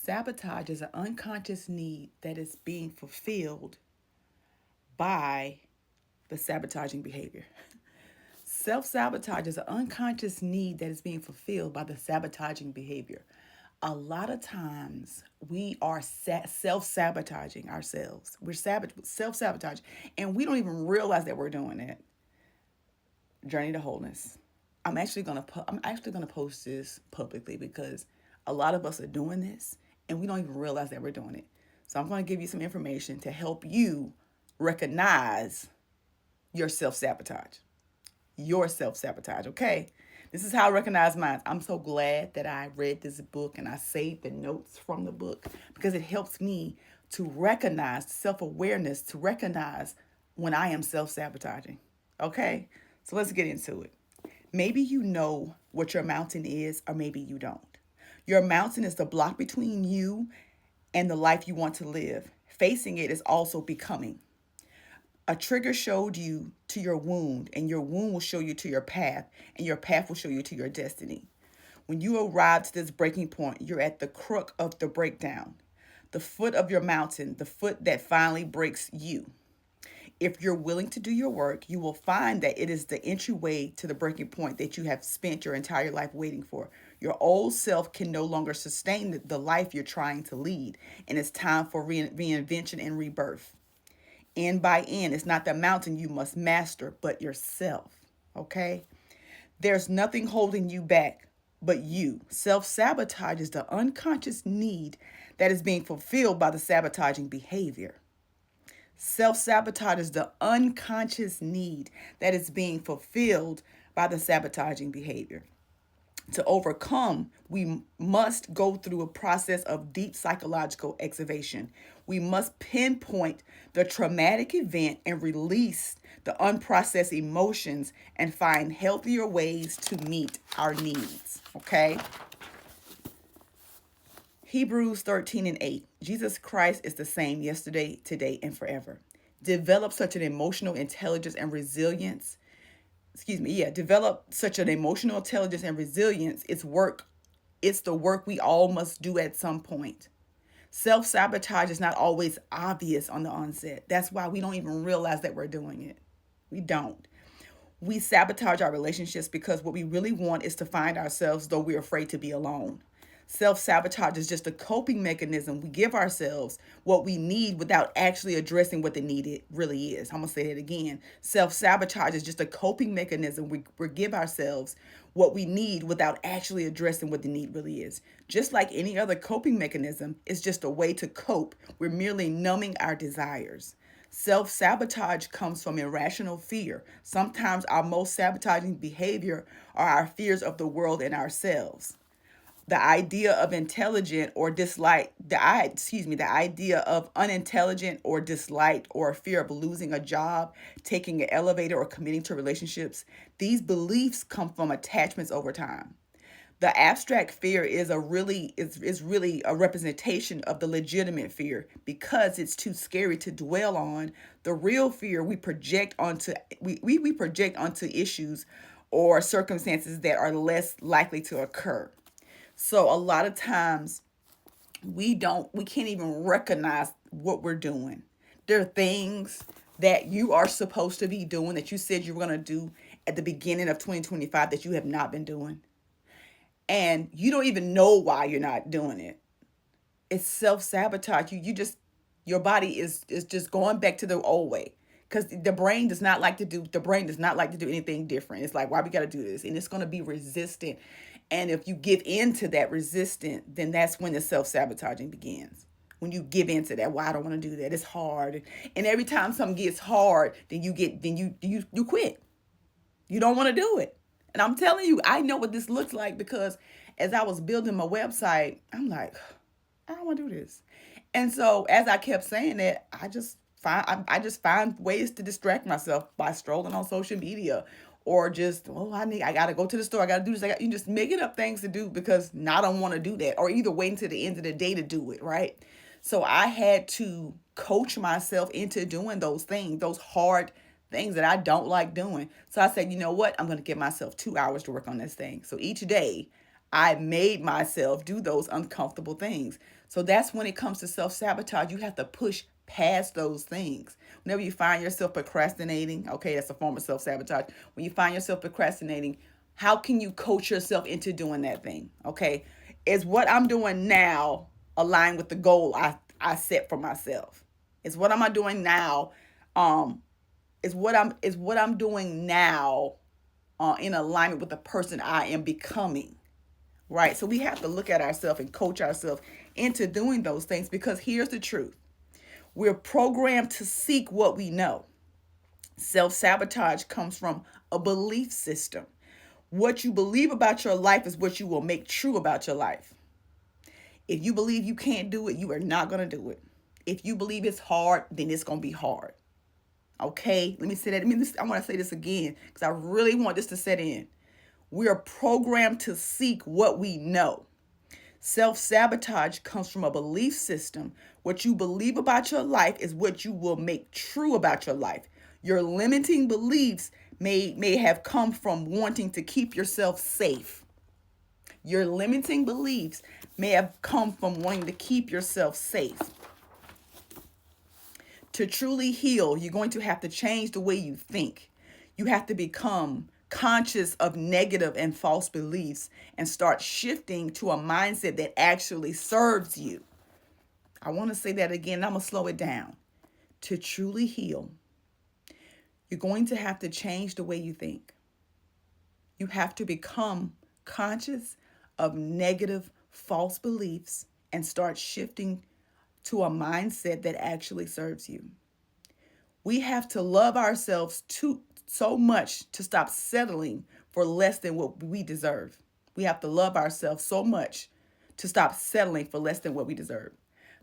Sabotage is an unconscious need that is being fulfilled by the sabotaging behavior. Self sabotage is an unconscious need that is being fulfilled by the sabotaging behavior. A lot of times we are self sabotaging ourselves. We're self sabotage, and we don't even realize that we're doing it. Journey to wholeness. I'm actually gonna post this publicly because a lot of us are doing this and we don't even realize that we're doing it. So I'm gonna give you some information to help you recognize your self sabotage. Your self sabotage, okay? This is how I recognize mine. I'm so glad that I read this book and I saved the notes from the book because it helps me to recognize self awareness, to recognize when I am self sabotaging. Okay? So let's get into it. Maybe you know what your mountain is, or maybe you don't. Your mountain is the block between you and the life you want to live. Facing it is also becoming. A trigger showed you to your wound, and your wound will show you to your path, and your path will show you to your destiny. When you arrive to this breaking point, you're at the crook of the breakdown, the foot of your mountain, the foot that finally breaks you. If you're willing to do your work, you will find that it is the entryway to the breaking point that you have spent your entire life waiting for. Your old self can no longer sustain the life you're trying to lead, and it's time for reinvention and rebirth. End by end, it's not the mountain you must master, but yourself. Okay? There's nothing holding you back but you. Self sabotage is the unconscious need that is being fulfilled by the sabotaging behavior. Self sabotage is the unconscious need that is being fulfilled by the sabotaging behavior. To overcome, we must go through a process of deep psychological excavation. We must pinpoint the traumatic event and release the unprocessed emotions and find healthier ways to meet our needs. Okay? Hebrews 13 and 8. Jesus Christ is the same yesterday, today, and forever. Develop such an emotional intelligence and resilience. Develop such an emotional intelligence and resilience. It's the work we all must do at some point. Self sabotage is not always obvious on the onset. That's why we don't even realize that we're doing it. We don't. We sabotage our relationships because what we really want is to find ourselves, though we're afraid to be alone. Self sabotage is just a coping mechanism. We give ourselves what we need without actually addressing what the need it really is. I'm going to say that again. Self sabotage is just a coping mechanism. We give ourselves what we need without actually addressing what the need really is. Just like any other coping mechanism, it's just a way to cope. We're merely numbing our desires. Self sabotage comes from irrational fear. Sometimes our most sabotaging behavior are our fears of the world and ourselves. The idea of intelligent or dislike the idea of unintelligent or disliked or fear of losing a job, taking an elevator, or committing to relationships. These beliefs come from attachments over time. The abstract fear is really a representation of the legitimate fear because it's too scary to dwell on. The real fear we project onto issues or circumstances that are less likely to occur. So a lot of times we can't even recognize what we're doing. There are things that you are supposed to be doing that you said you were going to do at the beginning of 2025 that you have not been doing. And you don't even know why you're not doing it. It's self-sabotage. Your body is just going back to the old way. Because the brain does not like to do anything different. It's like, why we gotta do this? And it's gonna be resistant. And if you give in to that resistance, then that's when the self-sabotaging begins. When you give in to that, why I don't want to do that. It's hard. And every time something gets hard, then you quit. You don't want to do it. And I'm telling you, I know what this looks like because as I was building my website, I'm like, I don't want to do this. And so as I kept saying that, I just find ways to distract myself by strolling on social media or just, I gotta go to the store. I gotta do this. You just making up things to do because I don't want to do that, or either waiting to the end of the day to do it, right? So I had to coach myself into doing those things, those hard things that I don't like doing. So I said, you know what? I'm going to give myself 2 hours to work on this thing. So each day I made myself do those uncomfortable things. So that's when it comes to self-sabotage. You have to push past those things. Whenever you find yourself procrastinating, okay, that's a form of self-sabotage. When you find yourself procrastinating, how can you coach yourself into doing that thing? Okay. Is what I'm doing now aligned with the goal I set for myself? Is what am I doing now? Um, is what I'm doing now in alignment with the person I am becoming? Right? So we have to look at ourselves and coach ourselves into doing those things, because here's the truth. We're programmed to seek what we know. Self-sabotage comes from a belief system. What you believe about your life is what you will make true about your life. If you believe you can't do it, you are not going to do it. If you believe it's hard, then it's going to be hard. Okay? Let me say that. I want to say this again because I really want this to set in. We are programmed to seek what we know. Self-sabotage comes from a belief system. What you believe about your life is what you will make true about your life. Your limiting beliefs may have come from wanting to keep yourself safe. Your limiting beliefs may have come from wanting to keep yourself safe. To truly heal, you're going to have to change the way you think. You have to become conscious of negative and false beliefs and start shifting to a mindset that actually serves you. I want to say that again. I'm going to slow it down. To truly heal, you're going to have to change the way you think. You have to become conscious of negative, false beliefs and start shifting to a mindset that actually serves you. We have to love ourselves so much to stop settling for less than what we deserve. We have to love ourselves so much to stop settling for less than what we deserve.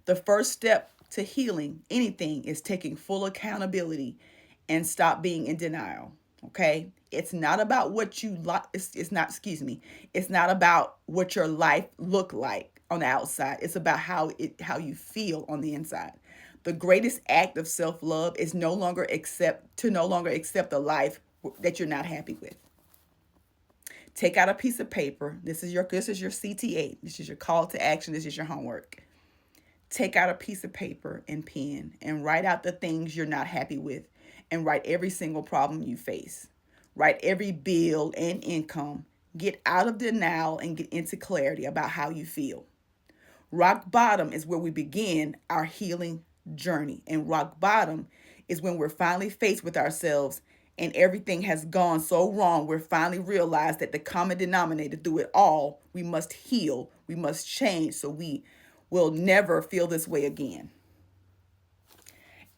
The first step to healing anything is taking full accountability and stop being in denial. Okay? It's not about what you like. It's not, It's not about what your life look like on the outside. It's about how you feel on the inside. The greatest act of self-love is no longer accept a life that you're not happy with. Take out a piece of paper. This is your CTA. This is your call to action. This is your homework. Take out a piece of paper and pen and write out the things you're not happy with, and write every single problem you face. Write every bill and income. Get out of denial and get into clarity about how you feel. Rock bottom is where we begin our healing journey. And rock bottom is when we're finally faced with ourselves and everything has gone so wrong. We're finally realized that the common denominator through it all, we must heal, we must change so we will never feel this way again.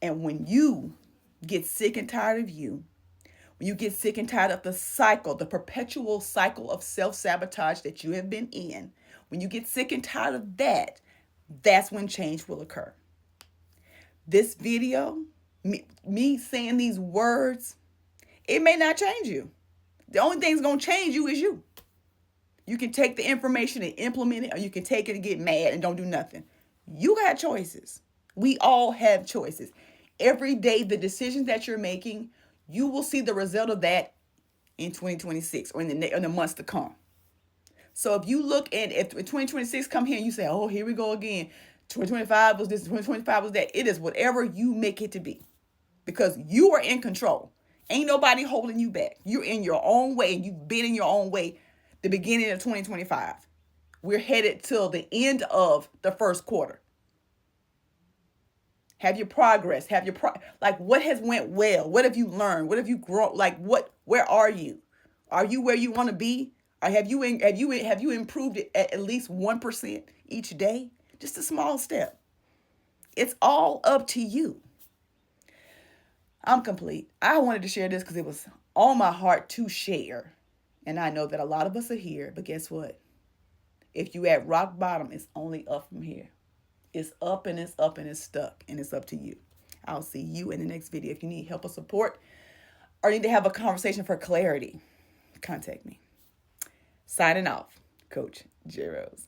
And when you get sick and tired of you, when you get sick and tired of the perpetual cycle of self-sabotage that you have been in, when you get sick and tired of that, that's when change will occur. This video, me saying these words, it may not change you. The only thing that's going to change you is you. You can take the information and implement it, or you can take it and get mad and don't do nothing. You got choices. We all have choices. Every day, the decisions that you're making, you will see the result of that in 2026 or in the months to come. So if you look at, if 2026 come here and you say, oh, here we go again. 2025 was this, 2025 was that. It is whatever you make it to be, because you are in control. Ain't nobody holding you back. You're in your own way, and you've been in your own way the beginning of 2025. We're headed till the end of the first quarter. Have your progress? Like, what has went well? What have you learned? What have you grown? Like, where are you? Are you where you want to be? Or have you improved it at least 1% each day? Just a small step. It's all up to you. I'm complete. I wanted to share this because it was on my heart to share. And I know that a lot of us are here, but guess what? If you at rock bottom, it's only up from here. It's up and it's up and it's stuck, and it's up to you. I'll see you in the next video. If you need help or support or need to have a conversation for clarity, contact me. Signing off, Coach J. Rose.